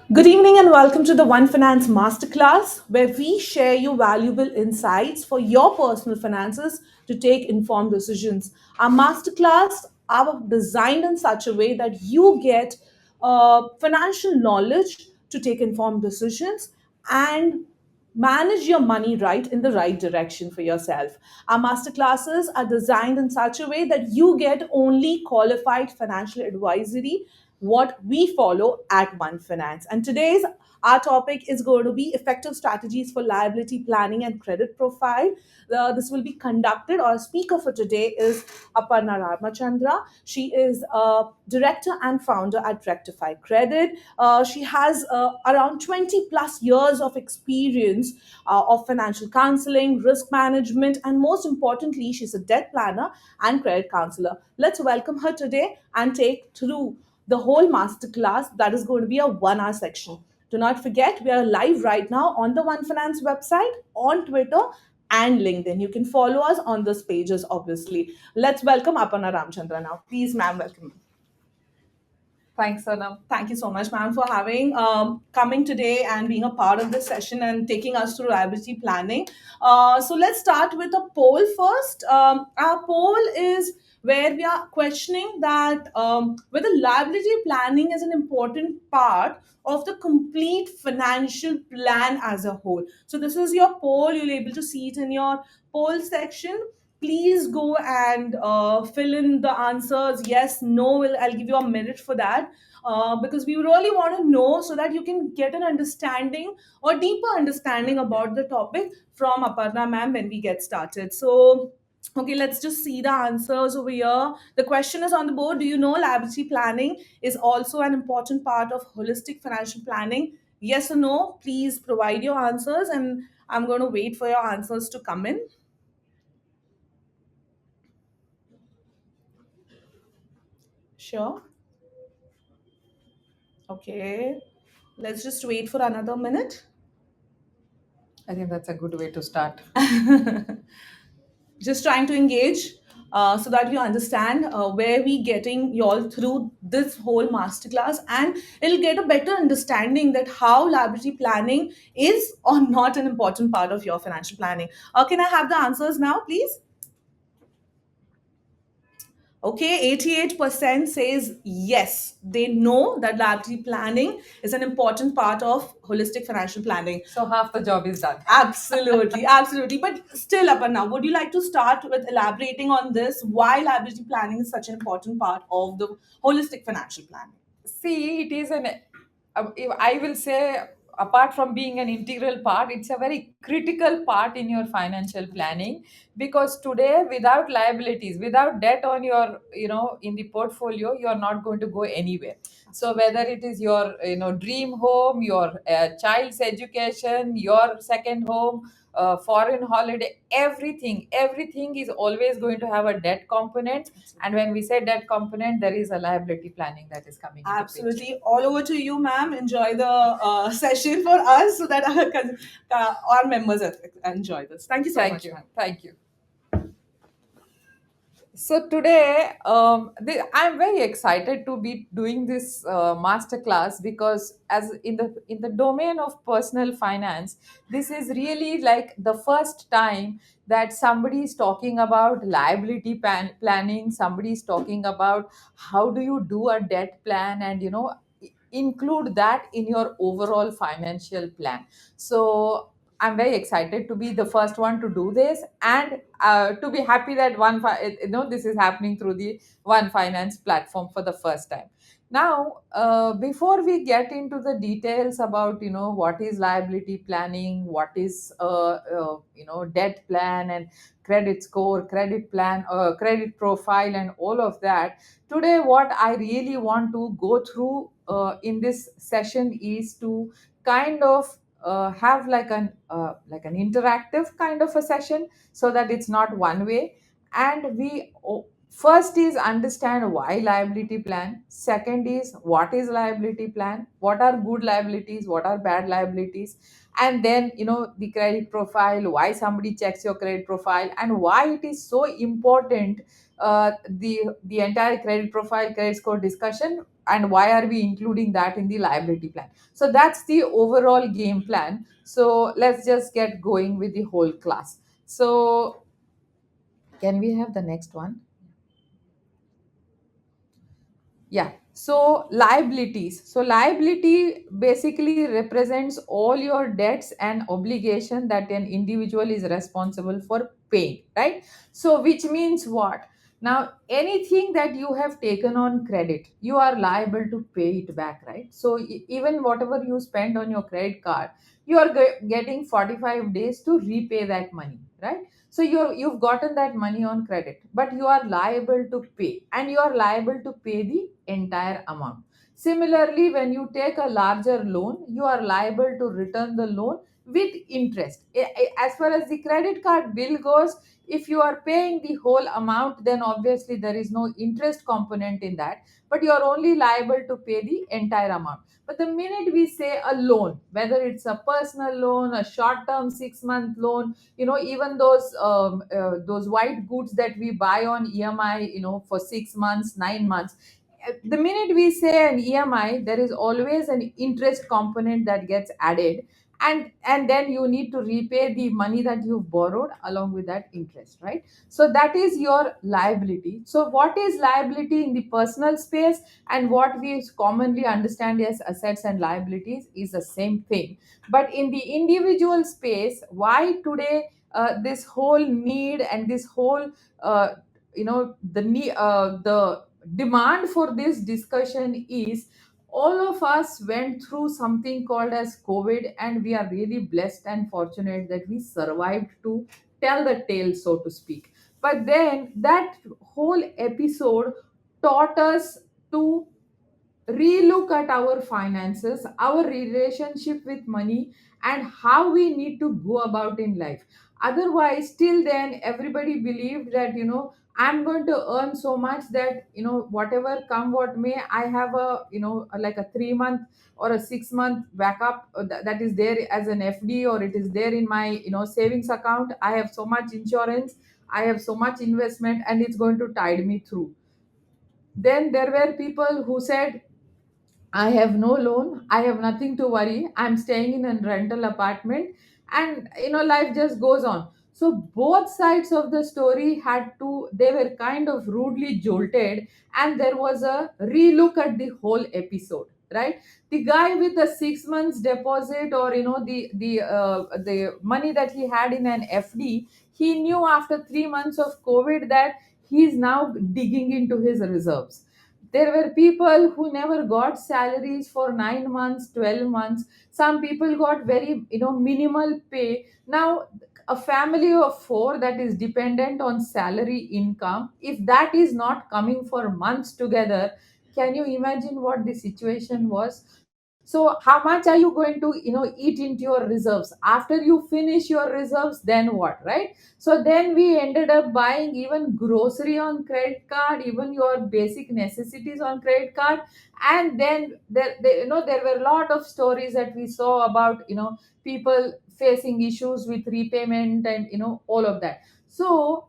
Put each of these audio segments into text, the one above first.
Good evening and welcome to the One Finance Masterclass, where we share you valuable insights for your personal finances to take informed decisions. Our masterclass are designed in such a way that you get financial knowledge to take informed decisions and manage your money right in the right direction for yourself. Our masterclasses are designed in such a way that you get only qualified financial advisory, what we follow at One Finance. And today's our topic is going to be effective strategies for liability planning and credit profile. This will be conducted, or speaker for today is Aparna Ramachandra. She is a director and founder at RectifyCredit. She has around 20 plus years of experience of financial counseling, risk management, and most importantly, she's a debt planner and credit counselor. Let's welcome her today and take through the whole masterclass that is going to be a 1 hour section. Do not forget, we are live right now on the One Finance website, on Twitter, and LinkedIn. You can follow us on those pages, obviously. Let's welcome Aparna Ramachandra now. Please, ma'am, welcome. Thanks, Sonam. Thank you so much, ma'am, for having coming today and being a part of this session and taking us through liability planning. So let's start with a poll first. Our poll is where we are questioning that whether liability planning is an important part of the complete financial plan as a whole. So this is your poll. You'll be able to see it in your poll section. Please go and fill in the answers. Yes, no. I'll give you a minute for that, because we really want to know so that you can get an understanding or deeper understanding about the topic from Aparna ma'am when we get started. So, okay, let's just see the answers over here. The question is on the board. Do you know liability planning is also an important part of holistic financial planning? Yes or no? Please provide your answers, and I'm going to wait for your answers to come in. Sure. Okay. Let's just wait for another minute. I think that's a good way to start. Just trying to engage so that you understand where we getting y'all through this whole masterclass, and it'll get a better understanding that how liability planning is or not an important part of your financial planning. Can I have the answers now, please? Okay, 88% says yes. They know that liability planning is an important part of holistic financial planning. So half the job is done. Absolutely, absolutely. But still, Aparna, would you like to start with elaborating on this? Why liability planning is such an important part of the holistic financial planning? See, it is I will say, apart from being an integral part, it's a very critical part in your financial planning, because today, without liabilities, without debt on your, in the portfolio, you are not going to go anywhere. So whether it is your, dream home, your child's education, your second home, foreign holiday, everything is always going to have a debt component. And when we say debt component, there is a liability planning that is coming into picture. Absolutely. All over to you, ma'am. Enjoy the session for us so that our members enjoy this. Thank you so Thank much, you. ma'am. Thank you. So today, I'm very excited to be doing this masterclass, because as in the domain of personal finance, this is really like the first time that somebody is talking about liability planning. Somebody is talking about how do you do a debt plan, and include that in your overall financial plan. So I'm very excited to be the first one to do this, and to be happy that this is happening through the One Finance platform for the first time. Now, before we get into the details about what is liability planning, what is debt plan and credit score, credit plan, credit profile, and all of that, today what I really want to go through in this session is to kind of have like an interactive kind of a session, so that it's not one way. And first is understand why liability plan. Second is what is liability plan, what are good liabilities, what are bad liabilities. And then the credit profile, why somebody checks your credit profile, and why it is so important the entire credit profile, credit score discussion, and why are we including that in the liability plan. So that's the overall game plan. So let's just get going with the whole class. So can we have the next one? Yeah. So liabilities. So liability basically represents all your debts and obligation that an individual is responsible for paying, right? So which means what? Now anything that you have taken on credit, you are liable to pay it back, right? So even whatever you spend on your credit card, you are getting 45 days to repay that money, right? So you've gotten that money on credit, but you are liable to pay, and you are liable to pay the entire amount. Similarly, when you take a larger loan, you are liable to return the loan with interest. As far as the credit card bill goes, if you are paying the whole amount, then obviously there is no interest component in that, but you are only liable to pay the entire amount. But the minute we say a loan, whether it's a personal loan, a short term 6-month loan, even those white goods that we buy on EMI, for 6 months, 9 months, the minute we say an EMI, there is always an interest component that gets added, and then you need to repay the money that you've borrowed along with that interest, right? So that is your liability. So what is liability in the personal space, and what we commonly understand as assets and liabilities, is the same thing. But in the individual space, why today this whole need and this whole the demand for this discussion is, all of us went through something called as COVID, and we are really blessed and fortunate that we survived to tell the tale, so to speak. But then that whole episode taught us to relook at our finances, our relationship with money, and how we need to go about in life. Otherwise, till then, everybody believed that, I'm going to earn so much that, whatever come what may, I have like a 3 month or a 6 month backup, that is there as an FD, or it is there in my, savings account. I have so much insurance, I have so much investment, and it's going to tide me through. Then there were people who said, I have no loan. I have nothing to worry. I'm staying in a rental apartment, and life just goes on. So both sides of the story they were kind of rudely jolted, and there was a relook at the whole episode, right? The guy with the 6 months deposit, or the money that he had in an FD, he knew after 3 months of COVID that he's now digging into his reserves. There were people who never got salaries for 9 months, 12 months. Some people got very, minimal pay. Now, a family of four that is dependent on salary income, if that is not coming for months together, can you imagine what the situation was? So how much are you going to, eat into your reserves? After you finish your reserves, then what, right? So then we ended up buying even grocery on credit card, even your basic necessities on credit card. And then there were a lot of stories that we saw about, people facing issues with repayment, and all of that. So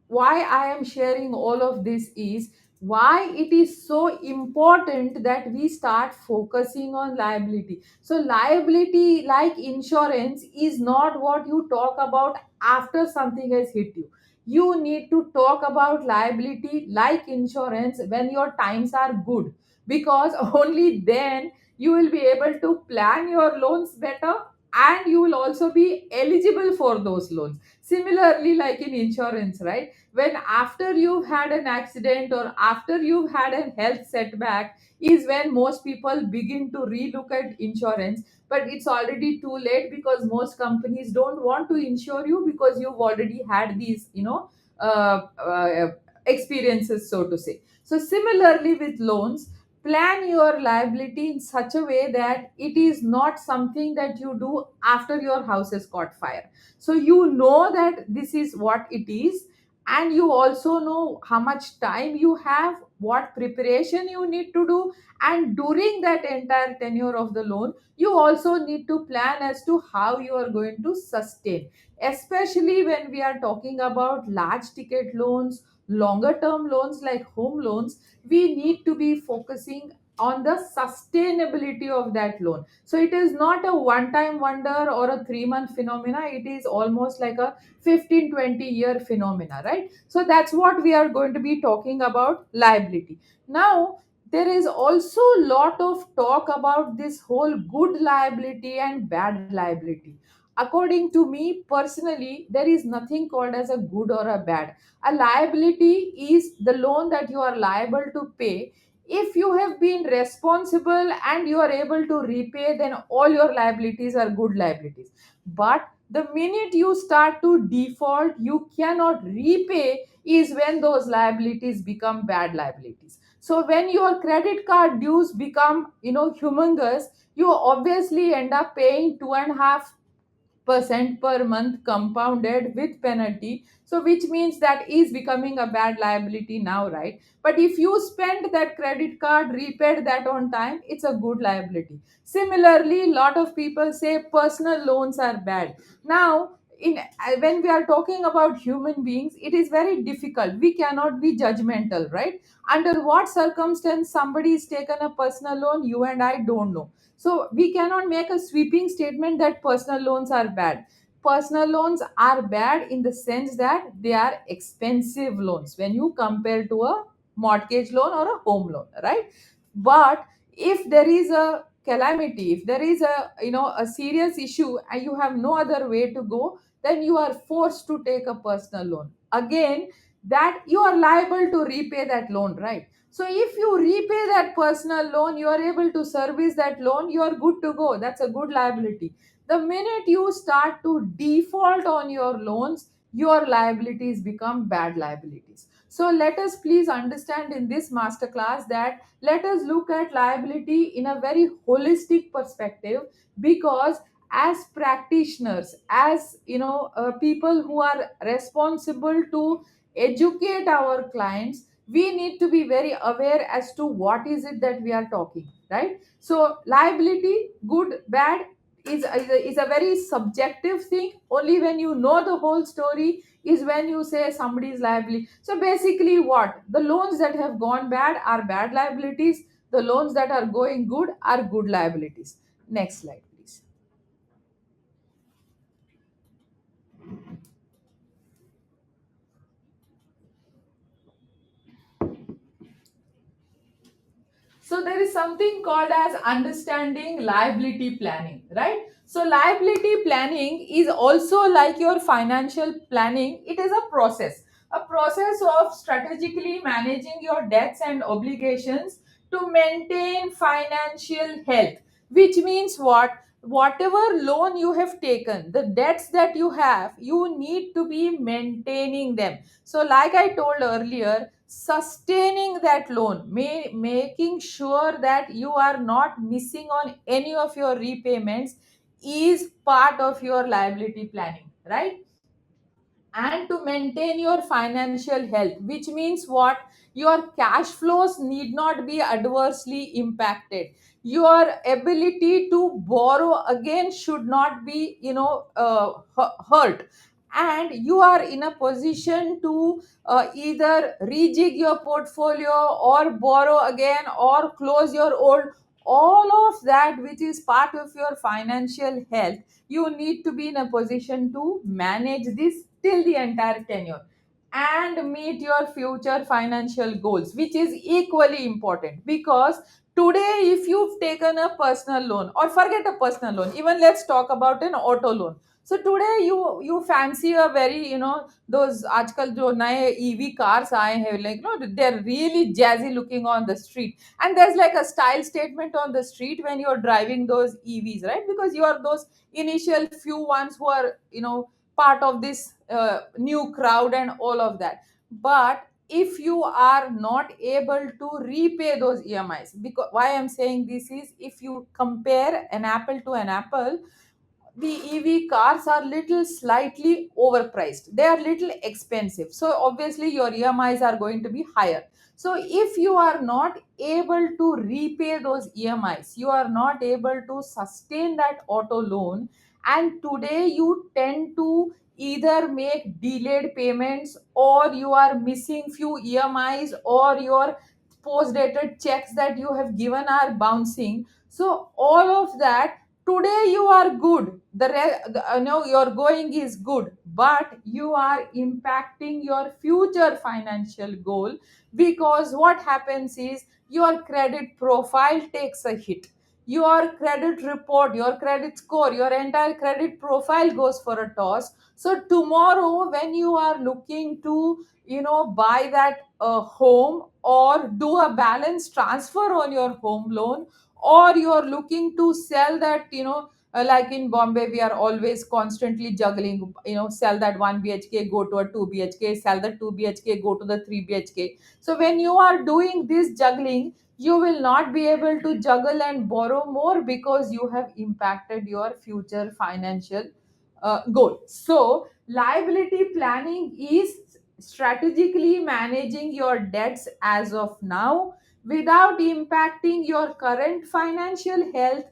why I am sharing all of this is why it is so important that we start focusing on liability. So, liability, like insurance, is not what you talk about after something has hit you. You need to talk about liability like insurance when your times are good, because only then you will be able to plan your loans better, and you will also be eligible for those loans. Similarly, like in insurance, right? When after you've had an accident, or after you've had a health setback, is when most people begin to relook at insurance. But it's already too late, because most companies don't want to insure you, because you've already had these experiences, so to say. So similarly with loans, plan your liability in such a way that it is not something that you do after your house has caught fire. So you know that this is what it is, and you also know how much time you have, what preparation you need to do, and during that entire tenure of the loan, you also need to plan as to how you are going to sustain, especially when we are talking about large ticket loans, longer term loans like home loans, we need to be focusing on the sustainability of that loan. So it is not a one time wonder or a 3 month phenomena, it is almost like a 15-20 year phenomena, right? So that's what we are going to be talking about liability. Now there is also a lot of talk about this whole good liability and bad liability. According to me personally, there is nothing called as a good or a bad. A liability is the loan that you are liable to pay. If you have been responsible and you are able to repay, then all your liabilities are good liabilities. But the minute you start to default, you cannot repay, is when those liabilities become bad liabilities. So when your credit card dues become, humongous, you obviously end up paying 2.5% per month compounded with penalty. So which means that is becoming a bad liability now, right? But if you spend that credit card, repaid that on time, it's a good liability. Similarly, a lot of people say personal loans are bad. Now when we are talking about human beings, it is very difficult, we cannot be judgmental, right? Under what circumstance somebody is taken a personal loan, you and I don't know. So we cannot make a sweeping statement that personal loans are bad. Personal loans are bad in the sense that they are expensive loans when you compare to a mortgage loan or a home loan, right? But if there is a calamity, if there is a serious issue and you have no other way to go, then you are forced to take a personal loan. Again, that you are liable to repay that loan, right? So if you repay that personal loan, you are able to service that loan, you are good to go. That's a good liability. The minute you start to default on your loans, your liabilities become bad liabilities. So let us please understand in this masterclass that let us look at liability in a very holistic perspective, because as practitioners, as people who are responsible to educate our clients, we need to be very aware as to what is it that we are talking, right? So liability, good bad, is a very subjective thing. Only when you know the whole story is when you say somebody is liability. So basically, what the loans that have gone bad are bad liabilities, the loans that are going good are good liabilities. Next slide, please. So there is something called as understanding liability planning, right? So liability planning is also like your financial planning. It is a process of strategically managing your debts and obligations to maintain financial health. Which means what? Whatever loan you have taken, the debts that you have, you need to be maintaining them. So like I told earlier, sustaining that loan, making sure that you are not missing on any of your repayments, is part of your liability planning, right? And to maintain your financial health, which means what? Your cash flows need not be adversely impacted, your ability to borrow again should not be hurt, and you are in a position to either rejig your portfolio or borrow again or close your old. All of that which is part of your financial health, you need to be in a position to manage this till the entire tenure and meet your future financial goals, which is equally important. Because today, if you've taken a personal loan, or forget a personal loan, even let's talk about an auto loan. So today you fancy a very, those आजकल जो नए EV cars आए हैं, like, they're really jazzy looking on the street, and there's like a style statement on the street when you're driving those EVs, right? Because you are those initial few ones who are, part of this new crowd and all of that. But if you are not able to repay those EMIs, because why I'm saying this is, if you compare an apple to an apple, the EV cars are little slightly overpriced. They are little expensive. So obviously your EMIs are going to be higher. So if you are not able to repay those EMIs, you are not able to sustain that auto loan, and today you tend to either make delayed payments, or you are missing few emis, or your post dated checks that you have given are bouncing. So all of that, today you are good, no, your going is good, but you are impacting your future financial goal. Because what happens is your credit profile takes a hit, your credit report, your credit score, your entire credit profile goes for a toss. So tomorrow when you are looking to, buy that home, or do a balance transfer on your home loan, or you're looking to sell that, like in Bombay we are always constantly juggling, sell that 1 bhk, go to a 2 bhk, sell the 2 bhk, go to the 3 bhk. So when you are doing this juggling, you will not be able to juggle and borrow more, because you have impacted your future financial goal. So liability planning is strategically managing your debts as of now without impacting your current financial health,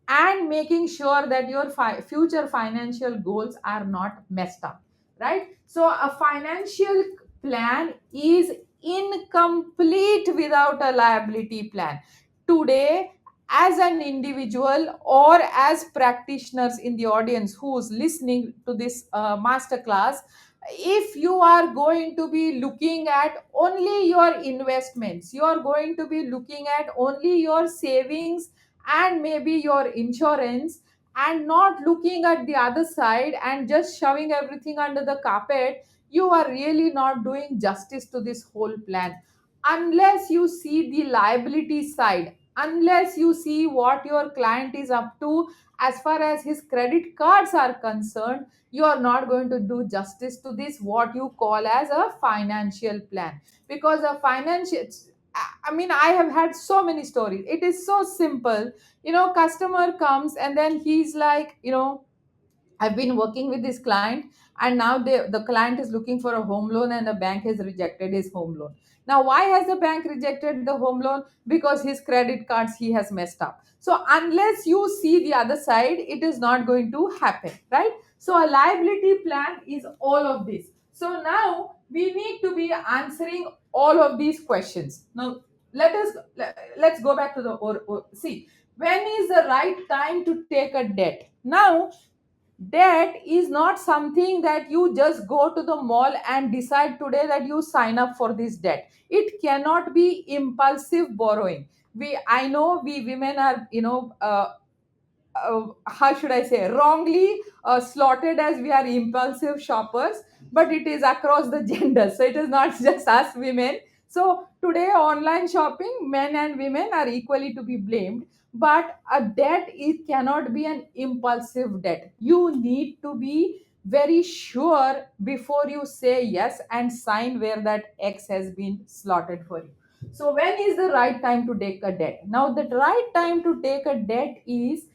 and making sure that your future financial goals are not messed up, right? So a financial plan is incomplete without a liability plan. Today, as an individual or as practitioners in the audience who's listening to this masterclass, if you are going to be looking at only your investments, you are going to be looking at only your savings and maybe your insurance, and not looking at the other side and just shoving everything under the carpet, you are really not doing justice to this whole plan. Unless you see the liability side, unless you see what your client is up to as far as his credit cards are concerned, you are not going to do justice to this what you call as a financial plan. Because a financial, I mean, I have had so many stories. It is so simple. Customer comes and then he's like, I've been working with this client, and now the client is looking for a home loan, and the bank has rejected his home loan. Now, why has the bank rejected the home loan? Because his credit cards he has messed up. So, unless you see the other side, it is not going to happen, right? So, a liability plan is all of this. So, now we need to be answering all of these questions. Now, let's go back to the see, when is the right time to take a debt? Now, debt is not something that you just go to the mall and decide today that you sign up for this debt. It cannot be impulsive borrowing. I know we women are, how should I say, wrongly slotted as we are impulsive shoppers, but it is across the gender. So it is not just us women. So today, online shopping, men and women are equally to be blamed. But a debt, it cannot be an impulsive debt. You need to be very sure before you say yes and sign where that X has been slotted for you. So when is the right time to take a debt? Now, the right time to take a debt is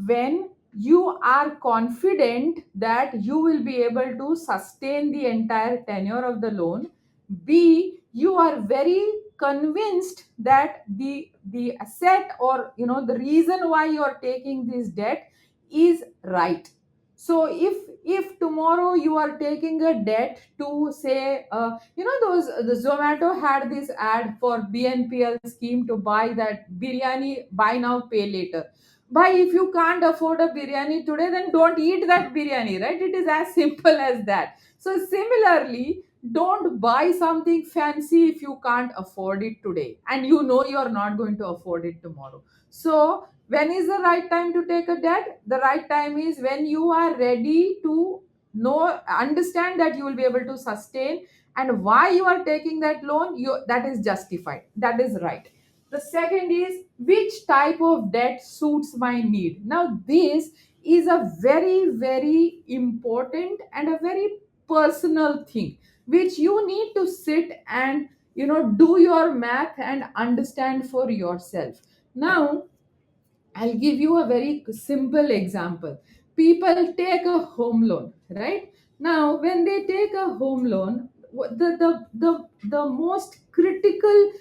when you are confident that you will be able to sustain the entire tenure of the loan. B, you are very convinced that the asset, or the reason why you are taking this debt is right. So if tomorrow you are taking a debt to say, those, the Zomato had this ad for BNPL scheme to buy that biryani, buy now pay later. But if you can't afford a biryani today, then don't eat that biryani, right? It is as simple as that. So similarly, don't buy something fancy if you can't afford it today and you know you're not going to afford it tomorrow. So when is the right time to take a debt? The right time is when you are ready to understand that you will be able to sustain, and why you are taking that loan, that is justified, that is right. The second is which type of debt suits my need. Now, this is a very, very important and a very personal thing which you need to sit and do your math and understand for yourself. Now, I'll give you a very simple example. People take a home loan, right? Now, when they take a home loan, the most critical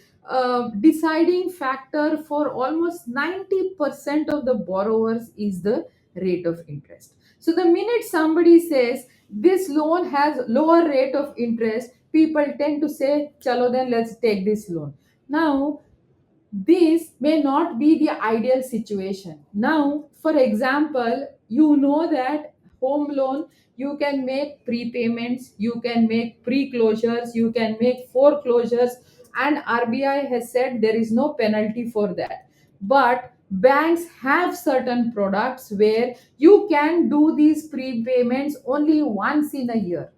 deciding factor for almost 90% of the borrowers is the rate of interest. So the minute somebody says this loan has lower rate of interest, people tend to say chalo then let's take this loan. Now this may not be the ideal situation. Now, for example, you know that home loan, you can make prepayments, you can make pre-closures, you can make foreclosures, and RBI has said there is no penalty for that. But banks have certain products where you can do these prepayments only once in a year.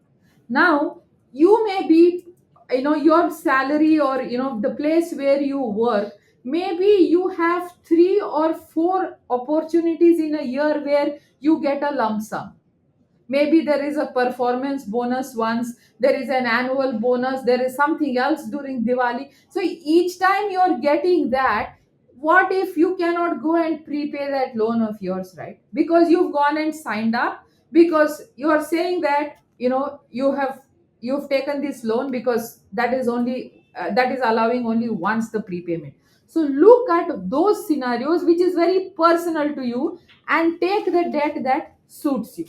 Now you may be, your salary, or the place where you work, maybe you have 3 or 4 opportunities in a year where you get a lump sum. Maybe there is a performance bonus once, there is an annual bonus, there is something else during Diwali. So each time you're getting that, what if you cannot go and prepay that loan of yours, right? Because you've gone and signed up, because you are saying that you've taken this loan because that is allowing only once the prepayment. So look at those scenarios which is very personal to you, and take the debt that suits you.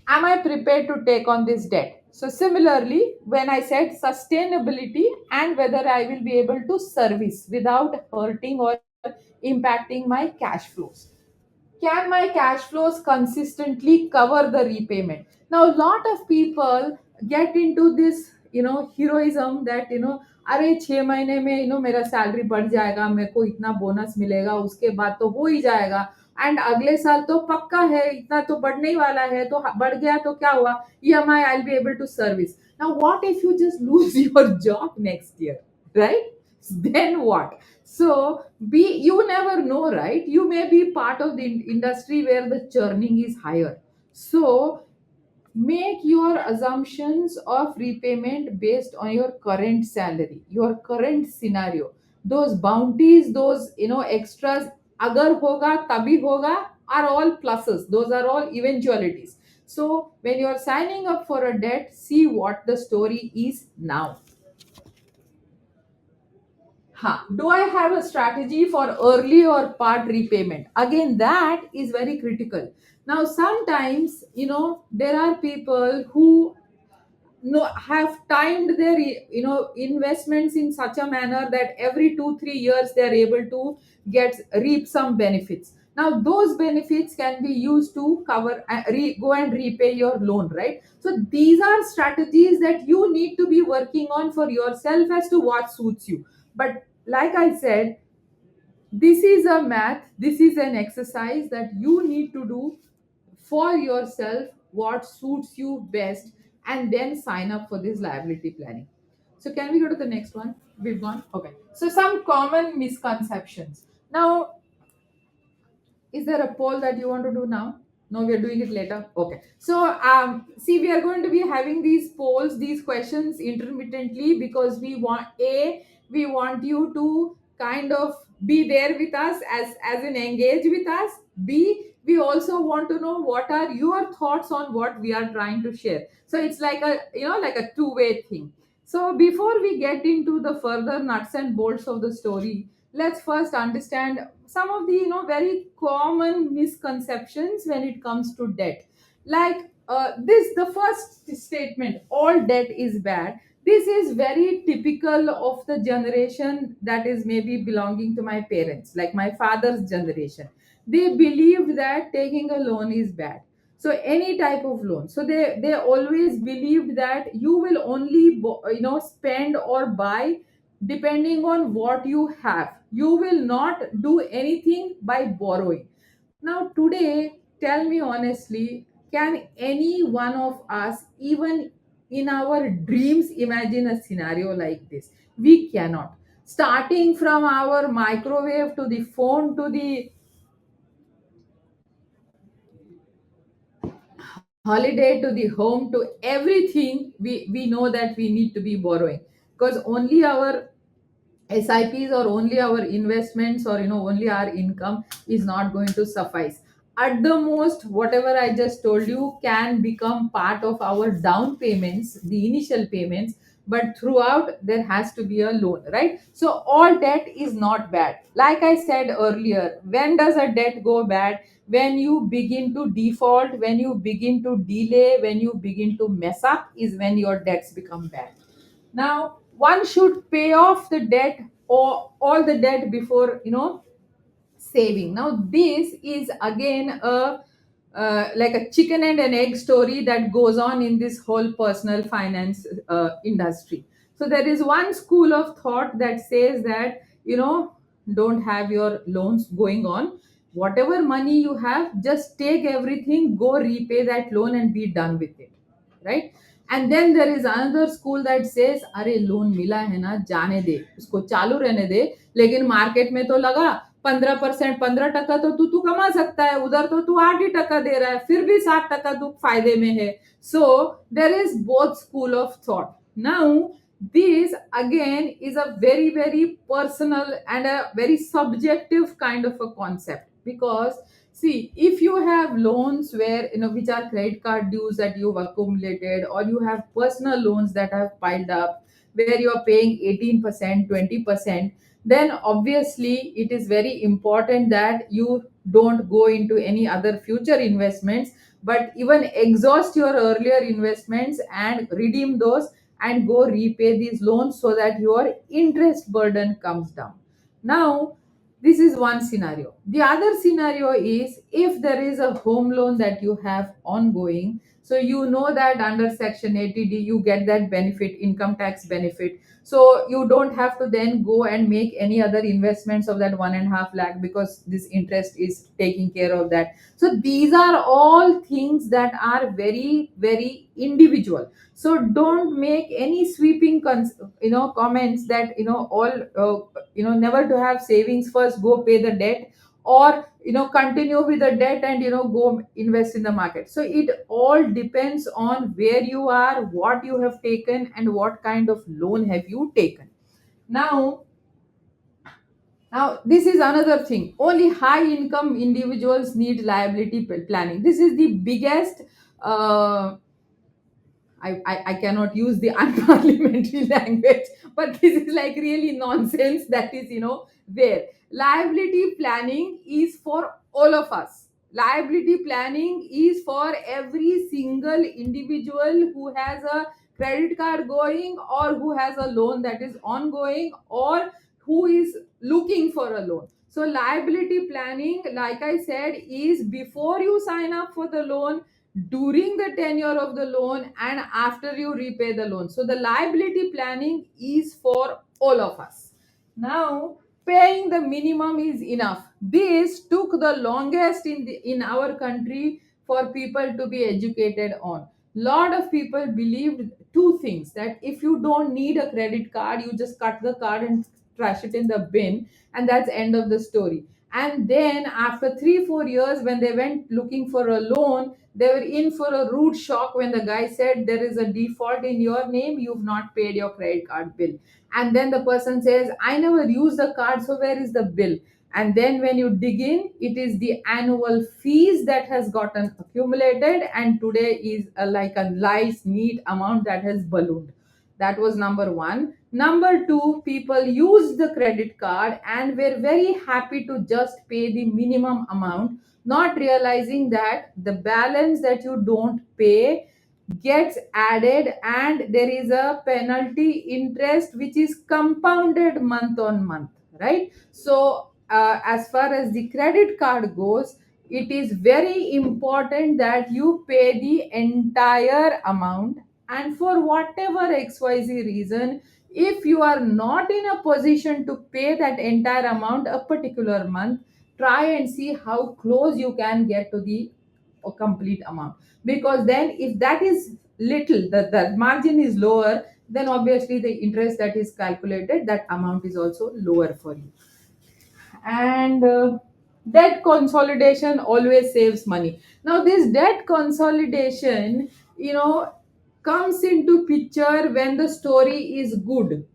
Am I prepared to take on this debt? So similarly, when I said sustainability and whether I will be able to service without hurting or impacting my cash flows, can my cash flows consistently cover the repayment? Now a lot of people get into this heroism that अरे 6 महीने में मेरा salary बढ़ जाएगा, मेरे को इतना bonus मिलेगा, उसके बाद तो हो ही जाएगा, एंड अगले साल तो पक्का है, इतना तो बढ़ने ही वाला है, तो बढ़ गया तो क्या हुआ, EMI I'll be able to service. Now what if you just lose your job next year, right? Then what? So be, you never know, right? You may be part of the industry where the churning is higher. So make your assumptions of repayment based on your current salary, your current scenario. Those bounties, those extras, agar hoga tabhi hoga, are all pluses, those are all eventualities. So when you are signing up for a debt, see what the story is now. Do I have a strategy for early or part repayment? Again, that is very critical. Now, sometimes, there are people who have timed their investments in such a manner that every 2 3 years they are able to reap some benefits. Now those benefits can be used to cover go and repay your loan, right? So these are strategies that you need to be working on for yourself as to what suits you. But like I said, this is a math, this is an exercise that you need to do for yourself, what suits you best, and then sign up for this liability planning. So can we go to the next one? We've gone, okay. So some common misconceptions. Now, is there a poll that you want to do now? No, we are doing it later. Okay. So, see, we are going to be having these polls, these questions intermittently, because we want you to kind of be there with us, as in engage with us. B, we also want to know what are your thoughts on what we are trying to share. So it's like a two-way thing. So before we get into the further nuts and bolts of the story, let's first understand some of the very common misconceptions when it comes to debt. Like this, the first statement, all debt is bad. This is very typical of the generation that is maybe belonging to my parents, like my father's generation. They believed that taking a loan is bad. So any type of loan, so they always believed that you will only spend or buy depending on what you have. You will not do anything by borrowing. Now, today, tell me honestly, can any one of us, even in our dreams, imagine a scenario like this? We cannot. Starting from our microwave to the phone to the holiday to the home to everything, we know that we need to be borrowing, because only our SIPs or only our investments or only our income is not going to suffice. At the most, whatever I just told you can become part of our down payments, the initial payments, but throughout there has to be a loan, right? So all debt is not bad. Like I said earlier, when does a debt go bad? When you begin to default, when you begin to delay, when you begin to mess up, is when your debts become bad. Now one should pay off the debt, or all the debt, before saving. Now this is again a like a chicken and an egg story that goes on in this whole personal finance industry. So there is one school of thought that says that, don't have your loans going on. Whatever money you have, just take everything, go repay that loan and be done with it, right? And then there is another school that says, अरे loan मिला है ना, जाने दे, उसको चालू रहने दे, लेकिन market में तो लगा 15%, 15% तो तू तू कमा सकता है, उधर तो तू 8 ही टका दे रहा है, फिर भी 60 टका तू फायदे में है. So there is both school of thought. Now this again is a very very personal and a very subjective kind of a concept, because see, if you have loans where, which are credit card dues that you've accumulated, or you have personal loans that have piled up where you're paying 18%, 20%, then obviously it is very important that you don't go into any other future investments, but even exhaust your earlier investments and redeem those and go repay these loans so that your interest burden comes down. Now this is one scenario. The other scenario is if there is a home loan that you have ongoing. So you know that under Section 80D you get that benefit, income tax benefit. So you don't have to then go and make any other investments of that 1.5 lakh, because this interest is taking care of that. So these are all things that are very, very individual. So don't make any sweeping comments that, all never to have savings, first go pay the debt, or continue with the debt and go invest in the market. So it all depends on where you are, what you have taken, and what kind of loan have you taken. Now now this is another thing. Only high income individuals need liability planning. This is the biggest I cannot use the unparliamentary language, but this is like really nonsense that is, where liability planning is for all of us. Liability planning is for every single individual who has a credit card going, or who has a loan that is ongoing, or who is looking for a loan. So liability planning, like I said, is before you sign up for the loan, during the tenure of the loan, and after you repay the loan. So the liability planning is for all of us. Now paying the minimum is enough. This took the longest in our country for people to be educated on. Lot of people believed two things: that if you don't need a credit card, you just cut the card and trash it in the bin, and that's end of the story. And then after 3 4 years, when they went looking for a loan, they were in for a rude shock when the guy said, there is a default in your name, you've not paid your credit card bill. And then the person says, I never used the card, so where is the bill? And then when you dig in, it is the annual fees that has gotten accumulated, and today is like a nice neat amount that has ballooned. That was number one. Number two, people used the credit card and were very happy to just pay the minimum amount, not realizing that the balance that you don't pay gets added, and there is a penalty interest which is compounded month on month, right? So as far as the credit card goes, it is very important that you pay the entire amount, and for whatever xyz reason, if you are not in a position to pay that entire amount a particular month, try and see how close you can get to the complete amount. Because then if that is little, the margin is lower, then obviously the interest that is calculated, that amount is also lower for you. And debt consolidation always saves money. Now this debt consolidation, comes into picture when the story is good,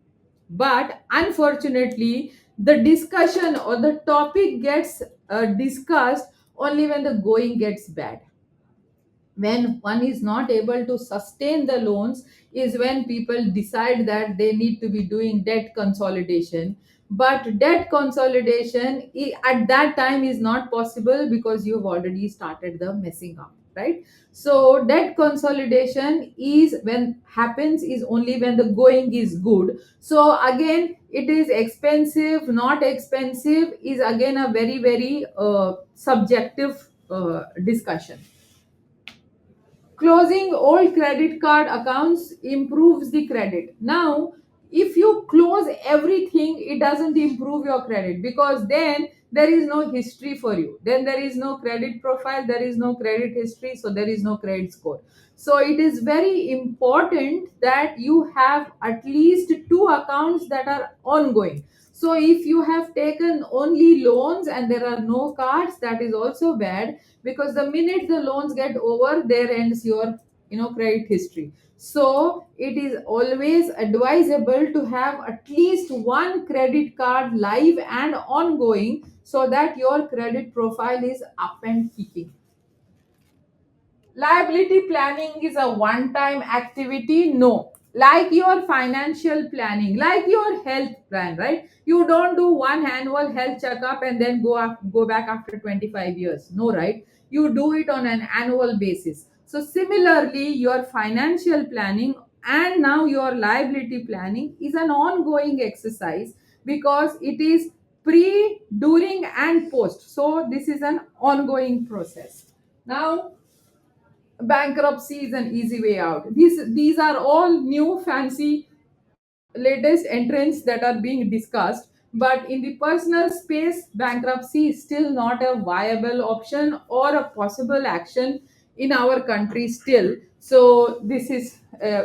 but unfortunately the discussion or the topic gets discussed only when the going gets bad. when one is not able to sustain the loans is when people decide that they need to be doing debt consolidation. But debt consolidation at that time is not possible because you've already started the messing up, right? So debt consolidation is when happens is only when the going is good. So again, it is expensive not expensive is again a very very subjective discussion. Closing old credit card accounts improves the credit. Now if you close everything, it doesn't improve your credit, because then there is no history for you, then there is no credit profile, there is no credit history, so there is no credit score. So it is very important that you have at least two accounts that are ongoing. So if you have taken only loans and there are no cards, that is also bad, because the minute the loans get over, there ends your credit history. So it is always advisable to have at least one credit card live and ongoing, so that your credit profile is up and kicking. Liability planning is a one time activity? No. Like your financial planning, like your health plan, right? You don't do one annual health checkup and then go back after 25 years. No, right? You do it on an annual basis. So similarly, your financial planning and now your liability planning is an ongoing exercise, because it is pre, during and post. So this is an ongoing process. Now bankruptcy is an easy way out. These are all new fancy latest entrants that are being discussed, but in the personal space bankruptcy is still not a viable option or a possible action in our country still. So this is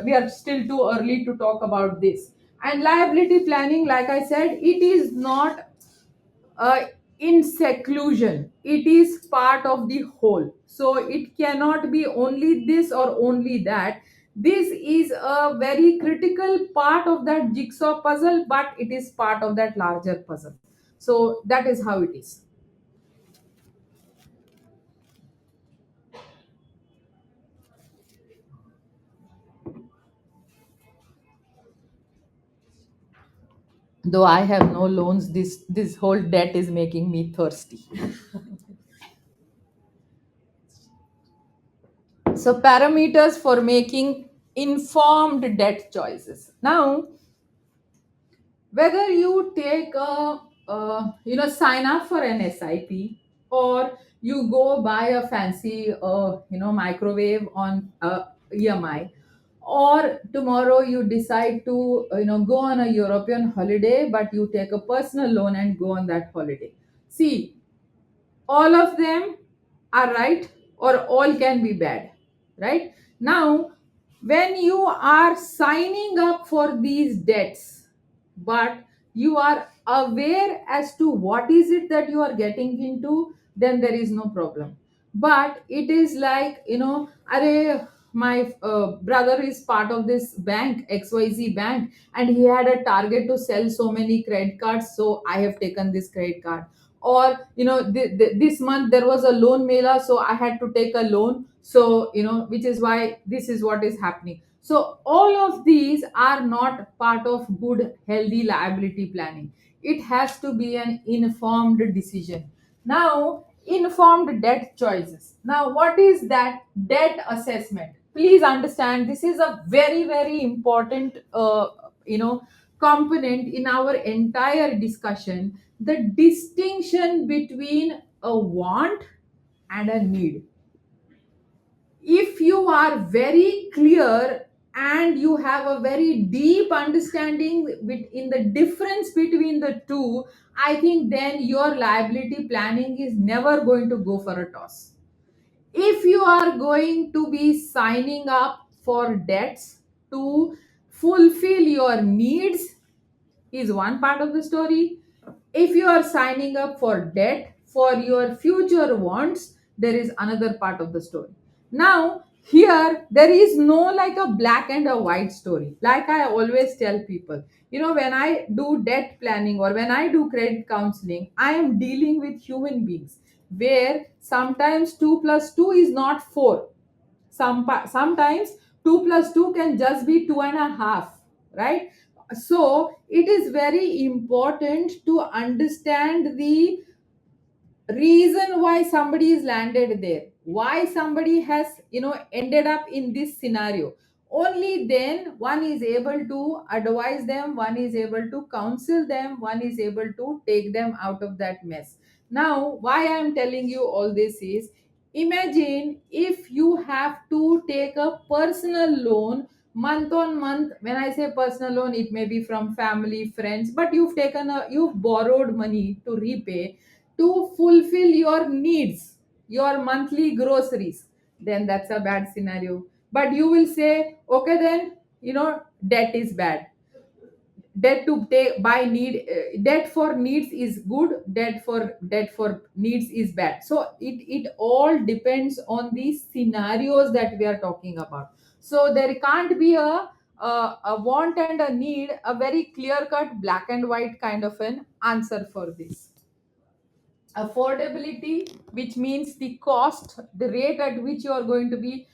we are still too early to talk about this. And liability planning, like I said, it is not uh, in seclusion, it is part of the whole, so it cannot be only this or only that. This is a very critical part of that jigsaw puzzle, but it is part of that larger puzzle. So that is how it is. Though I have no loans, this whole debt is making me thirsty. So parameters for making informed debt choices. Now whether you take a sign up for an SIP, or you go buy a fancy microwave on EMI, or tomorrow you decide to go on a European holiday, but you take a personal loan and go on that holiday. See, all of them are right or all can be bad, right? Now when you are signing up for these debts, but you are aware as to what is it that you are getting into, then there is no problem. But it is like, array, my brother is part of this bank, XYZ bank, and he had a target to sell so many credit cards, so I have taken this credit card. Or this month there was a loan mailer, so I had to take a loan, so which is why this is what is happening. So all of these are not part of good healthy liability planning. It has to be an informed decision. Now informed debt choices. Now what is that? Debt assessment. Please understand, this is a very very important component in our entire discussion. The distinction between a want and a need. If you are very clear and you have a very deep understanding in the difference between the two, I think then your liability planning is never going to go for a toss. If you are going to be signing up for debts to fulfill your needs, is one part of the story. If you are signing up for debt for your future wants, there is another part of the story. Now here there is no like a black and a white story. Like I always tell people, when I do debt planning or when I do credit counseling, I am dealing with human beings, where sometimes 2 plus 2 is not 4, Sometimes 2 plus 2 can just be 2.5, right? So it is very important to understand the reason why somebody is landed there, why somebody has ended up in this scenario. Only then one is able to advise them, one is able to counsel them, one is able to take them out of that mess. Now why I am telling you all this is, imagine if you have to take a personal loan month on month. When I say personal loan, it may be from family, friends, but you've borrowed money to repay, to fulfill your needs, your monthly groceries, then that's a bad scenario. But you will say, okay, then, debt is bad. Debt to take by need, debt for needs is good, debt for needs is bad. So it all depends on the scenarios that we are talking about. So there can't be a want and a need, a very clear cut black and white kind of an answer for this. Affordability, which means the cost, the rate at which you are going to be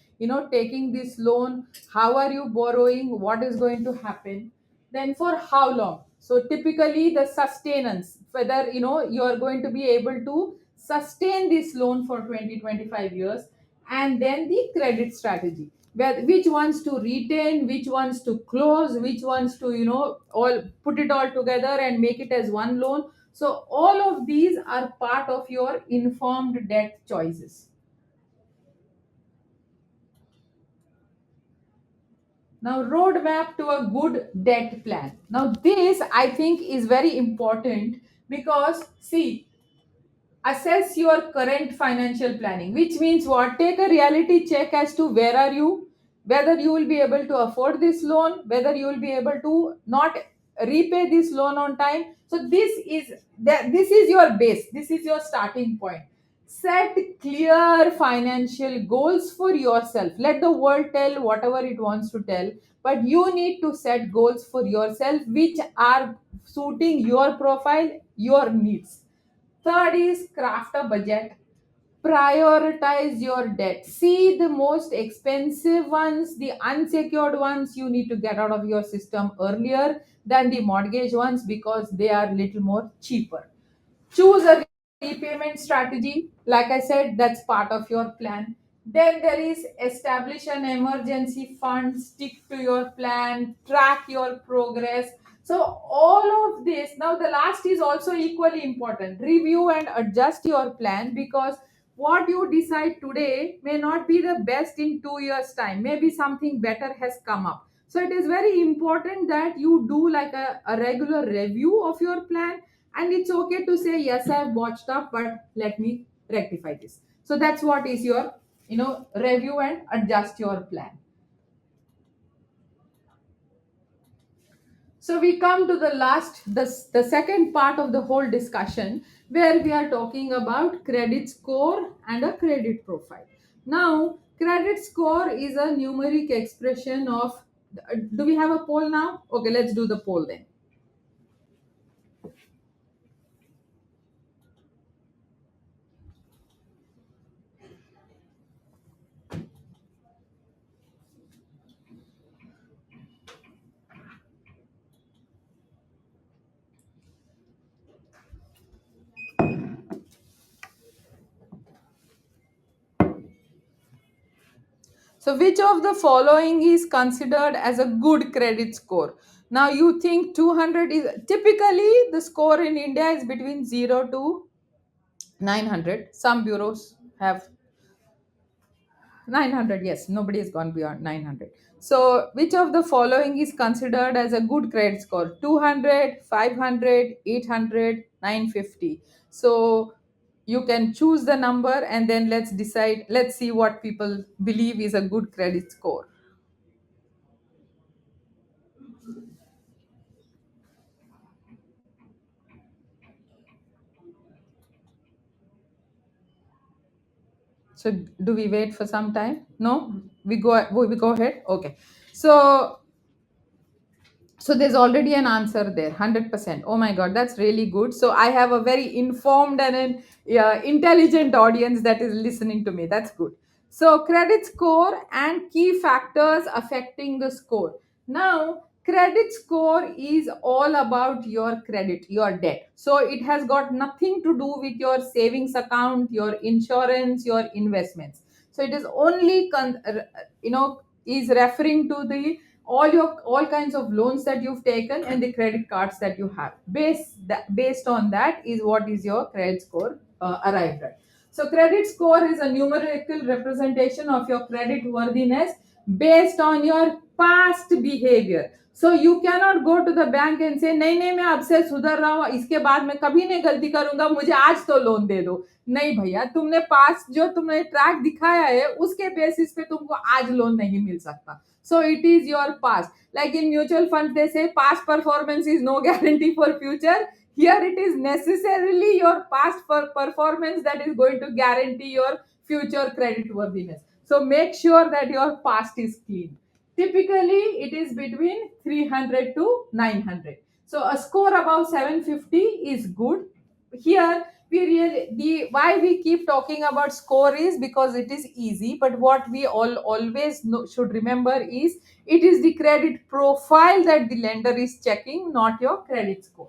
taking this loan, how are you borrowing, what is going to happen, then for how long. So typically the sustenance, whether you are going to be able to sustain this loan for 20-25 years. And then the credit strategy, where which ones to retain, which ones to close, which ones to all put it all together and make it as one loan. So all of these are part of your informed debt choices. Now, roadmap to a good debt plan. Now, this I think is very important because, see, assess your current financial planning, which means what? Take a reality check as to where are you, whether you will be able to afford this loan, whether you will be able to not repay this loan on time. So this is your base, this is your starting point. Set clear financial goals for yourself. Let the world tell whatever it wants to tell, but you need to set goals for yourself which are suiting your profile, your needs. Third is craft a budget. Prioritize your debt. See the most expensive ones, the unsecured ones, you need to get out of your system earlier than the mortgage ones because they are little more cheaper. Choose a repayment strategy. Like I said, that's part of your plan. Then there is establish an emergency fund, stick to your plan, track your progress. So all of this, now the last is also equally important. Review and adjust your plan, because what you decide today may not be the best in 2 years time, maybe something better has come up. So it is very important that you do like a regular review of your plan. And it's okay to say, yes, I've watched up, but let me rectify this. So that's what is your review and adjust your plan. So we come to the second part of the whole discussion, where we are talking about credit score and a credit profile. Now, credit score is a numeric expression of, do we have a poll now? Okay, let's do the poll then. So, which of the following is considered as a good credit score? Now, you think 200 is typically the score in India is between 0 to 900. Some bureaus have 900. Yes, nobody has gone beyond 900. So, which of the following is considered as a good credit score? 200, 500, 800, 950. So, you can choose the number and then let's decide. Let's see what people believe is a good credit score. So do we wait for some time? No, we go ahead. Okay. So there's already an answer there, 100%. Oh my God, that's really good. So I have a very informed and an intelligent audience that is listening to me. That's good. So, credit score and key factors affecting the score. Now, credit score is all about your credit, your debt. So, it has got nothing to do with your savings account, your insurance, your investments. So, it is only, is referring to the all kinds of loans that you've taken and the credit cards that you have. Based on that is what is your credit score arrived at. So, credit score is a numerical representation of your credit worthiness based on your past behavior. So, you cannot go to the bank and say, नहीं नहीं मैं अब से सुधर रहा हूँ, इसके बाद मैं कभी नहीं गलती करूंगा, मुझे आज तो लोन दे दो. नहीं भैया, तुमने पास्ट जो तुमने ट्रैक दिखाया है उसके बेसिस पे तुमको आज लोन नहीं मिल सकता. So it is your past. Like in mutual funds, they say past performance is no guarantee for future. Here it is necessarily your past performance that is going to guarantee your future credit worthiness. So make sure that your past is clean. Typically, it is between 300 to 900. So a score above 750 is good. Here we really, the why we keep talking about score is because it is easy, but what we all always know, should remember is it is the credit profile that the lender is checking, not your credit score.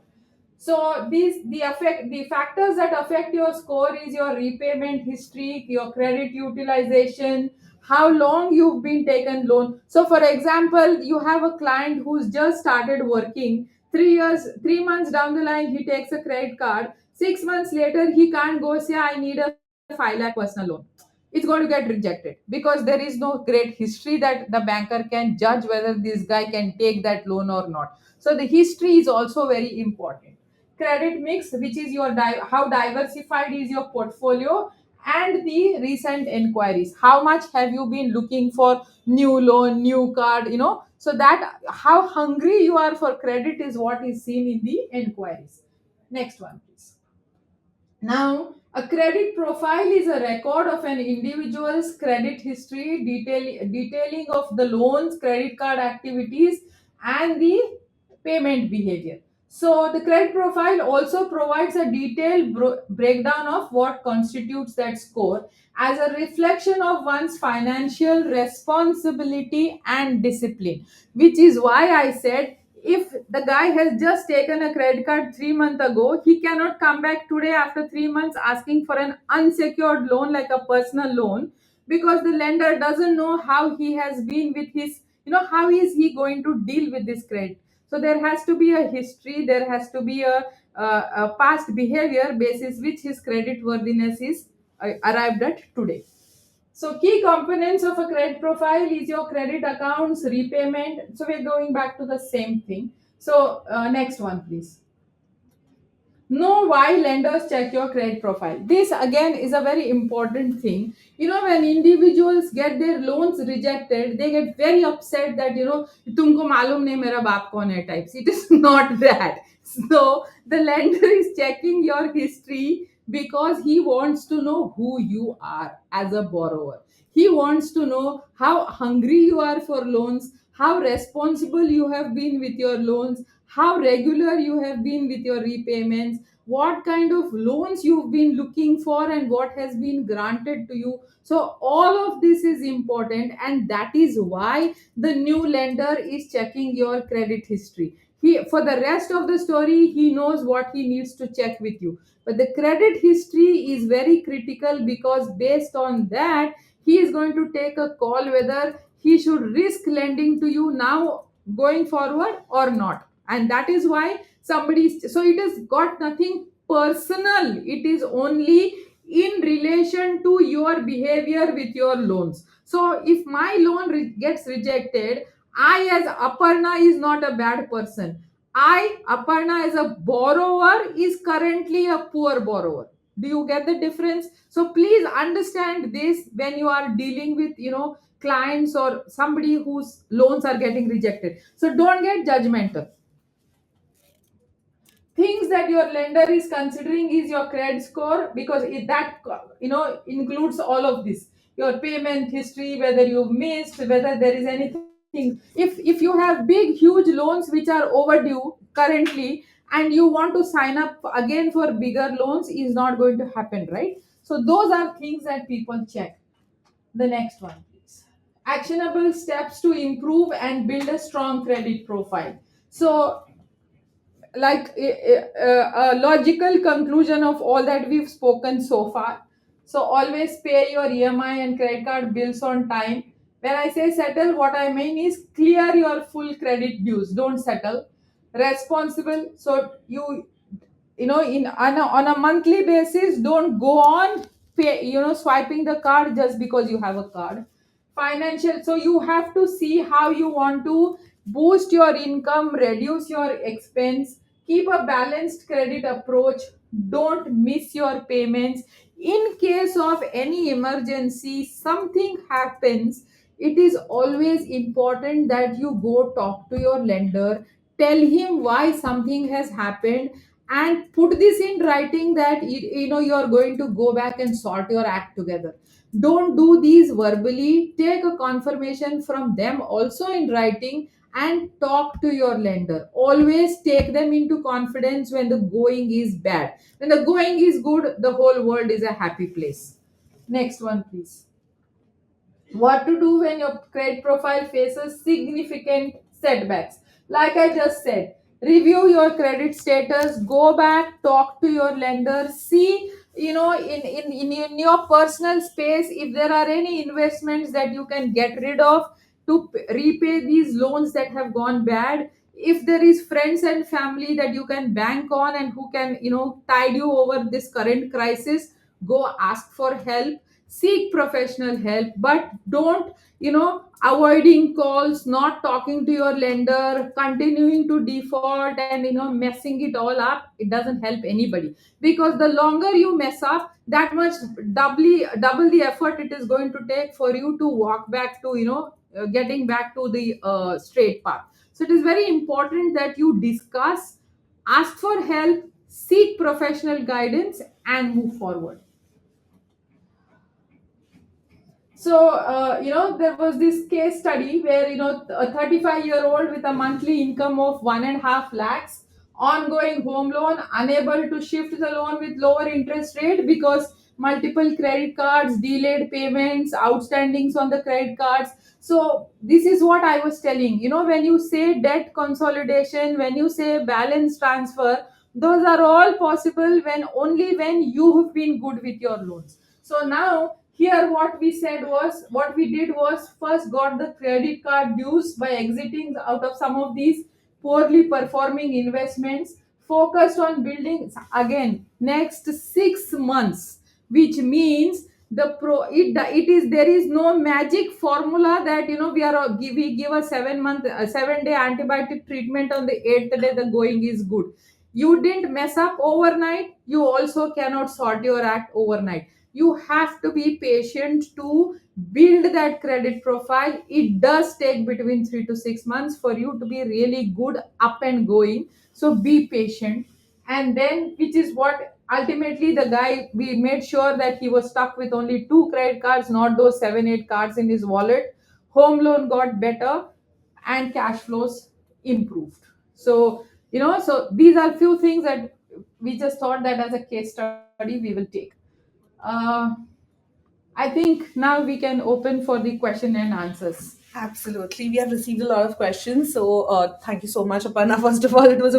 So these the factors that affect your score is your repayment history, your credit utilization, how long you've been taken loan. So for example, you have a client who's just started working, 3 years, 3 months down the line, he takes a credit card. 6 months later, he can't go say, I need a 5 lakh personal loan. It's going to get rejected because there is no great history that the banker can judge whether this guy can take that loan or not. So the history is also very important. Credit mix, which is your how diversified is your portfolio, and the recent inquiries. How much have you been looking for new loan, new card, so that how hungry you are for credit is what is seen in the inquiries. Next one, please. Now, a credit profile is a record of an individual's credit history, detailing of the loans, credit card activities, and the payment behavior. So, the credit profile also provides a detailed breakdown of what constitutes that score as a reflection of one's financial responsibility and discipline, which is why I said if the guy has just taken a credit card 3 months ago, he cannot come back today after 3 months asking for an unsecured loan like a personal loan, because the lender doesn't know how he has been with his, how is he going to deal with this credit. So there has to be a history, there has to be a past behavior basis which his credit worthiness is arrived at today. So key components of a credit profile is your credit accounts, repayment. So we're going back to the same thing. So next one, please. Know why lenders check your credit profile. This again is a very important thing. When individuals get their loans rejected, they get very upset that तुमको मालूम नहीं मेरा बाप कौन है types. It is not that. So the lender is checking your history because he wants to know who you are as a borrower. He wants to know how hungry you are for loans, how responsible you have been with your loans, how regular you have been with your repayments, what kind of loans you've been looking for, and what has been granted to you. So, all of this is important, and that is why the new lender is checking your credit history. For the rest of the story, he knows what he needs to check with you. But the credit history is very critical because based on that, he is going to take a call whether he should risk lending to you now going forward or not. And that is why so it has got nothing personal, it is only in relation to your behavior with your loans. So if my loan gets rejected, I as Aparna is not a bad person. I, Aparna, as a borrower, is currently a poor borrower. Do you get the difference? So please understand this when you are dealing with clients or somebody whose loans are getting rejected. So don't get judgmental. Things that your lender is considering is your credit score, because that includes all of this, your payment history, whether you've missed, whether there is anything. If you have big huge loans which are overdue currently and you want to sign up again for bigger loans, is not going to happen, right? So those are things that people check. The next one, please. Actionable steps to improve and build a strong credit profile. So, like a logical conclusion of all that we've spoken so far. So, always pay your EMI and credit card bills on time. When I say settle, what I mean is clear your full credit dues. Don't settle. Responsible. So, in on a monthly basis, don't go on swiping the card just because you have a card. Financial, so you have to see how you want to boost your income, reduce your expense, keep a balanced credit approach, don't miss your payments. In case of any emergency, something happens, it is always important that you go talk to your lender, tell him why something has happened, and put this in writing that you are going to go back and sort your act together. Don't do these verbally, take a confirmation from them also in writing, and talk to your lender. Always take them into confidence when the going is bad. When the going is good, the whole world is a happy place. Next one, please. What to do when your credit profile faces significant setbacks? Like I just said, review your credit status, go back, talk to your lender, see, in your personal space if there are any investments that you can get rid of to repay these loans that have gone bad. If there is friends and family that you can bank on and who can tide you over this current crisis, go ask for help, seek professional help, but don't avoiding calls, not talking to your lender, continuing to default, and messing it all up. It doesn't help anybody, because the longer you mess up, that much double the effort it is going to take for you to walk back to getting back to the straight path. So it is very important that you discuss, ask for help, seek professional guidance, and move forward. So, there was this case study where, a 35-year-old with a monthly income of 1.5 lakhs, ongoing home loan, unable to shift the loan with lower interest rate because multiple credit cards, delayed payments, outstandings on the credit cards. So, this is what I was telling. When you say debt consolidation, when you say balance transfer, those are all possible when only when you have been good with your loans. So now here what we did was first got the credit card dues by exiting out of some of these poorly performing investments, focused on building again next 6 months, which means it is there is no magic formula that we give a 7 month 7 day antibiotic treatment on the eighth day the going is good. You didn't mess up overnight, you also cannot sort your act overnight. You have to be patient to build that credit profile. It does take between 3 to 6 months for you to be really good up and going. So be patient. And then, which is what ultimately the guy, we made sure that he was stuck with only two credit cards, not those 7 8 cards in his wallet. Home loan got better and cash flows improved. So so these are few things that we just thought that as a case study we will take. uh, I think now we can open for the question and answers. Absolutely. We have received a lot of questions. So, thank you so much, Aparna. First of all, it was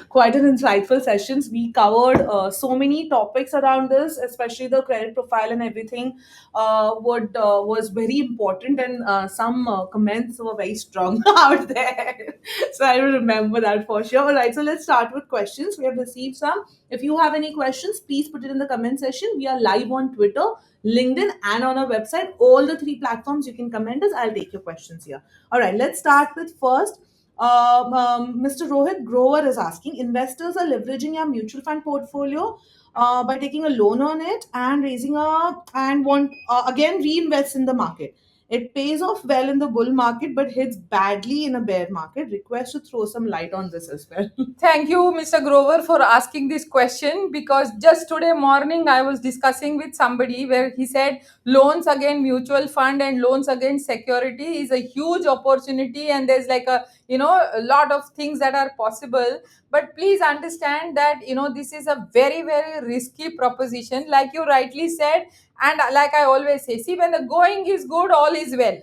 quite an insightful session. We covered so many topics around this, especially the credit profile and everything. What was very important, and some comments were very strong out there. So, I will remember that for sure. All right. So, let's start with questions. We have received some. If you have any questions, please put it in the comment section. We are live on Twitter, LinkedIn, and on our website. All the three platforms you can comment us. I'll take your questions here. All right, let's start with first. Mr. Rohit Grover is asking, investors are leveraging your mutual fund portfolio by taking a loan on it and raising a and want again reinvest in the market. It pays off well in the bull market but hits badly in a bear market. Request to throw some light on this as well. Thank you, Mr. Grover, for asking this question, because just today morning I was discussing with somebody where he said loans against mutual fund and loans against security is a huge opportunity, and there's like a a lot of things that are possible. But please understand that this is a very very risky proposition, like you rightly said. And like I always say, see, when the going is good, all is well.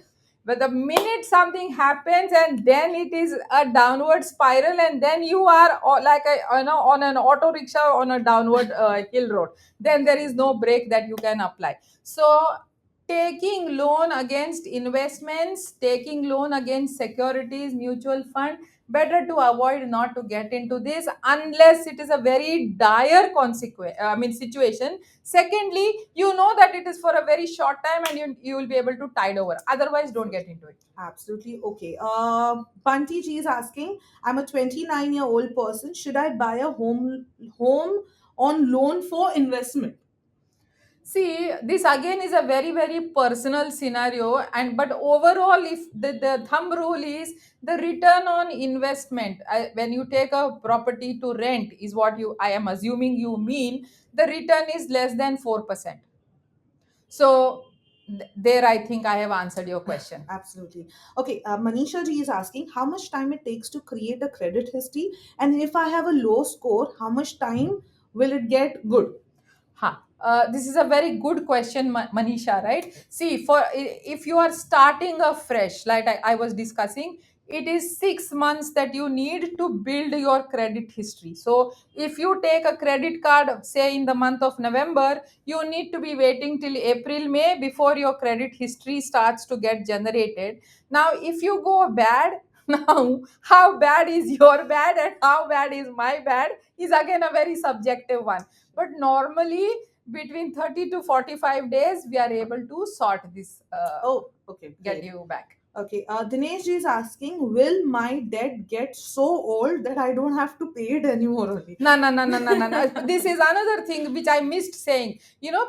But the minute something happens, and then it is a downward spiral, and then you are like on an auto rickshaw on a downward hill road, then there is no brake that you can apply. So taking loan against investments, taking loan against securities, mutual fund, better to avoid, not to get into this unless it is a very dire consequence, I mean situation. Secondly, you know that it is for a very short time, and you will be able to tide over. Otherwise, don't get into it. Absolutely. Okay. Bunty G is asking, I'm a 29-year-old person. Should I buy a home on loan for investment? See, this again is a very very personal scenario, and but overall, if the thumb rule is the return on investment, when you take a property to rent, is what you I am assuming you mean, the return is less than 4%. So there, I think I have answered your question. Absolutely. Okay. Manisha Ji is asking, how much time it takes to create a credit history, and if I have a low score, how much time will it get good? Huh. This is a very good question, Manisha, right? See, if you are starting afresh, like I was discussing, it is 6 months that you need to build your credit history. So, if you take a credit card, say in the month of November, you need to be waiting till April, May before your credit history starts to get generated. Now, if you go bad, now how bad is your bad and how bad is my bad is again a very subjective one. But normally, between 30 to 45 days, we are able to sort this, Oh, okay. get Great. you back. Okay, Dinesh ji is asking, will my debt get so old that I don't have to pay it anymore only? No, no, no, no, no, no, no. This is another thing which I missed saying.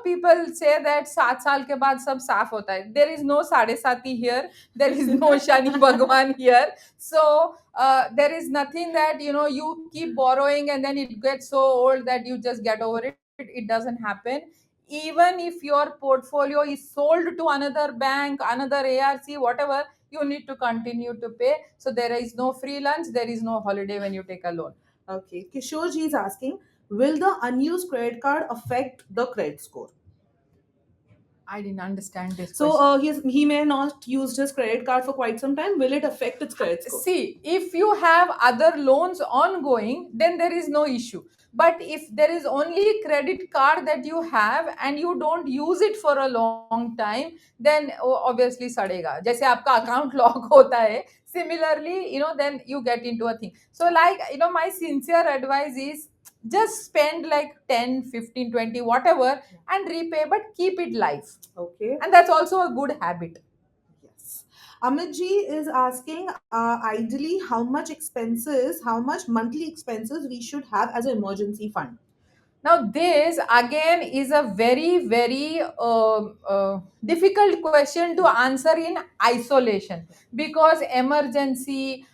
People say that 7 साल के बाद सब साफ होता है. There is no साढ़े साती here. There is no Shani Bhagwan here. So there is nothing that you keep borrowing and then it gets so old that you just get over it. It doesn't happen. Even if your portfolio is sold to another bank, another ARC, whatever, you need to continue to pay. So there is no free lunch. There is no holiday when you take a loan. Okay, Kishore ji is asking, will the unused credit card affect the credit score? I didn't understand this So question. he may not used his credit card for quite some time. Will it affect its credit score? See, if you have other loans ongoing, then there is no issue. But if there is only credit card that you have and you don't use it for a long time, then obviously sadega. जैसे आपका account lock होता है, similarly, then you get into a thing. So like, my sincere advice is just spend like 10, 15, 20, whatever, and repay, but keep it live. Okay. And that's also a good habit. Yes. Amit ji is asking, ideally, how much monthly expenses we should have as an emergency fund? Now, this again is a very, very difficult question to answer in isolation, because emergency,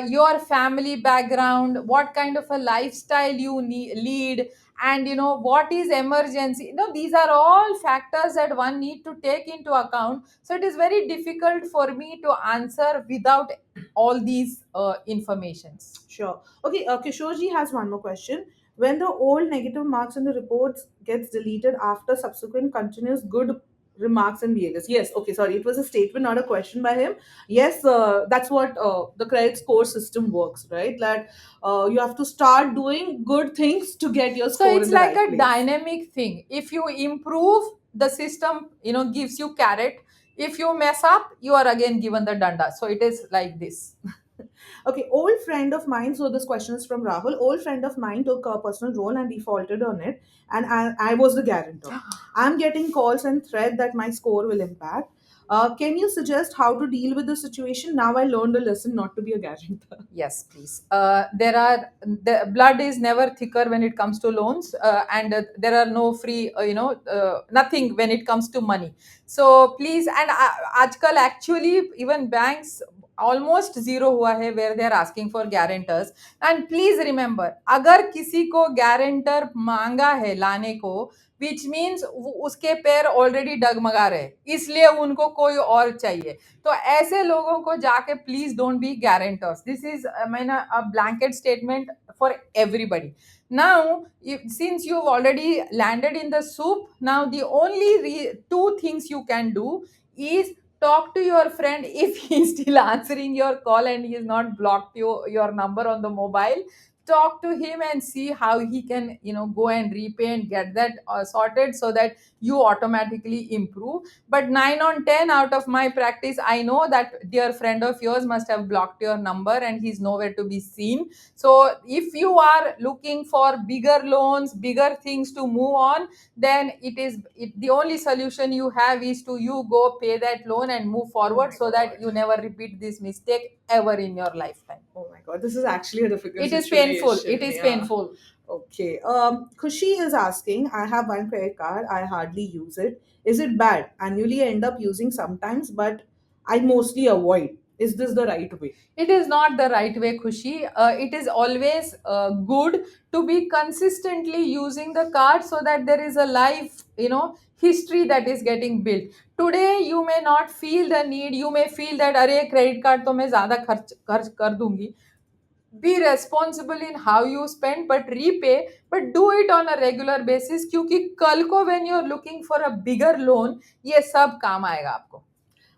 your family background, what kind of a lifestyle you lead, and what is emergency. These are all factors that one need to take into account. So it is very difficult for me to answer without all these informations. Sure. Okay, Kishore ji has one more question. When the old negative marks in the reports gets deleted after subsequent continuous good remarks and behaviors. Yes, okay, sorry. It was a statement, not a question by him. Yes, that's what the credit score system works, right? That you have to start doing good things to get your So score it's in the like right a place. dynamic thing. If you improve, the system gives you carrot. If you mess up, you are again given the danda. So it is like this. Okay, old friend of mine. So this question is from Rahul. Old friend of mine took a personal loan and defaulted on it, and I was the guarantor. I'm getting calls and threat that my score will impact. Can you suggest how to deal with the situation? Now I learned a lesson not to be a guarantor. Yes, please. The blood is never thicker when it comes to loans, and there are no free, nothing when it comes to money. So please, and आजकल actually even banks almost zero हुआ है where they are asking for guarantors. And please remember, अगर किसी को guarantor मांगा है लाने को, विच मीन्स उसके पैर ऑलरेडी डगमगा रहे, इसलिए उनको कोई और चाहिए. तो ऐसे लोगों को जाके please don't be guarantors. This is मैंने a blanket statement for everybody. Now, since you've already landed in the soup, now the only two things you can do is talk to your friend if he is still answering your call and he has not blocked your number on the mobile. Talk to him and see how he can, go and repay and get that sorted, so that you automatically improve. But 9 on 10 out of my practice, I know that dear friend of yours must have blocked your number and he's nowhere to be seen. So if you are looking for bigger loans, bigger things to move on, then the only solution you have is to you go pay that loan and move Oh forward, my so that God. you never repeat this mistake ever in your lifetime. Oh my God, this is actually a difficult It is painful. situation. It is Yeah. painful. Okay. Kushi is asking, I have one credit card. I hardly use it. Is it bad? Annually, I end up using sometimes, but I mostly avoid. Is this the right way? It is not the right way, Khushi. It is always good to be consistently using the card, so that there is a life, history that is getting built. Today, you may not feel the need. You may feel that, अरे credit card तो मैं ज़्यादा खर्च कर दूंगी. Be responsible in how you spend, but repay, but do it on a regular basis, क्योंकि कल को when you're looking for a bigger loan, ये सब काम आएगा आपको.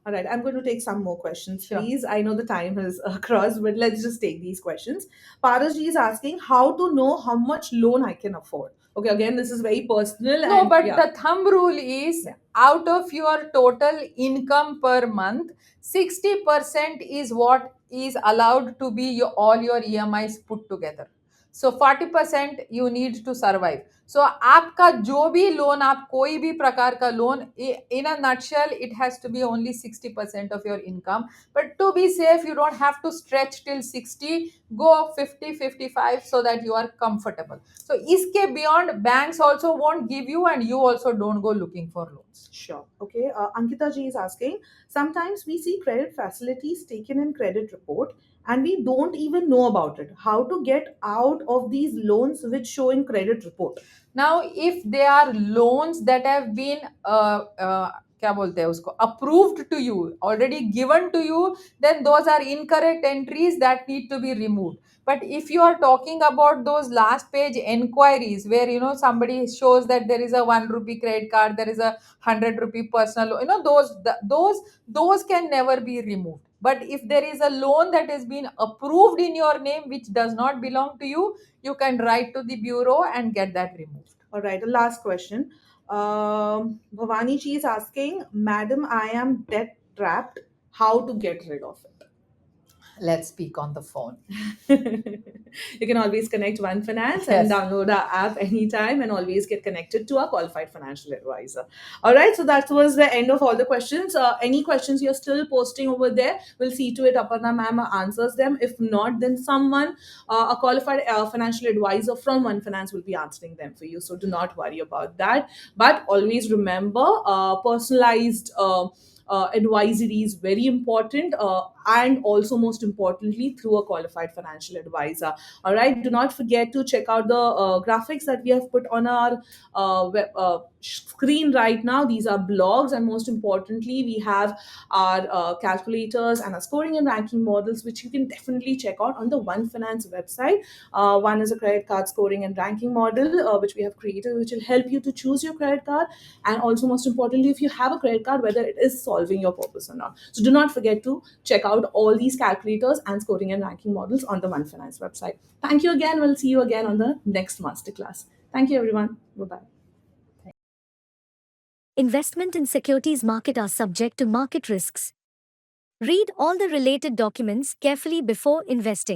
All right, I'm going to take some more questions, Sure. please. I know the time is across, but let's just take these questions. Paraji is asking how to know how much loan I can afford. Okay, again, this is very personal. No, And but yeah, the thumb rule is, yeah. out of your total income per month, 60% is what is allowed to be all your EMIs put together. So 40% you need to survive. So आपका जो भी loan, आप कोई भी प्रकार का loan, in a nutshell, it has to be only 60% of your income. But to be safe, you don't have to stretch till 60, go 50, 55, so that you are comfortable. So iske beyond, banks also won't give you, and you also don't go looking for loans. Sure. Okay. Ankita ji is asking, sometimes we see credit facilities taken in credit report and we don't even know about it. How to get out of these loans which show in credit report? Now, if they are loans that have been क्या बोलते हैं उसको, approved to you, already given to you, then those are incorrect entries that need to be removed. But if you are talking about those last page enquiries, where somebody shows that there is a 1 rupee credit card, there is a 100 rupee personal loan, those can never be removed. But if there is a loan that has been approved in your name which does not belong to you, you can write to the bureau and get that removed. All right. The last question. Bhavani ji is asking, Madam, I am debt trapped. How to get rid of it? Let's speak on the phone. You can always connect One Finance and Yes. download our app anytime and always get connected to our qualified financial advisor. All right, so that was the end of all the questions. Any questions you're still posting over there, we'll see to it Aparna ma'am answers them. If not, then someone, a qualified financial advisor from One Finance will be answering them for you. So do not worry about that. But always remember, personalized advisory is very important, and also most importantly through a qualified financial advisor. All right, do not forget to check out the graphics that we have put on our screen right now. These are blogs, and most importantly we have our calculators and our scoring and ranking models, which you can definitely check out on the One Finance website. One is a credit card scoring and ranking model, which we have created, which will help you to choose your credit card, and also most importantly if you have a credit card, whether it is solving your purpose or not. So do not forget to check out all these calculators and scoring and ranking models on the One Finance website. Thank you again. We'll see you again on the next masterclass. Thank you, everyone. Bye bye. Investment in securities market are subject to market risks. Read all the related documents carefully before investing.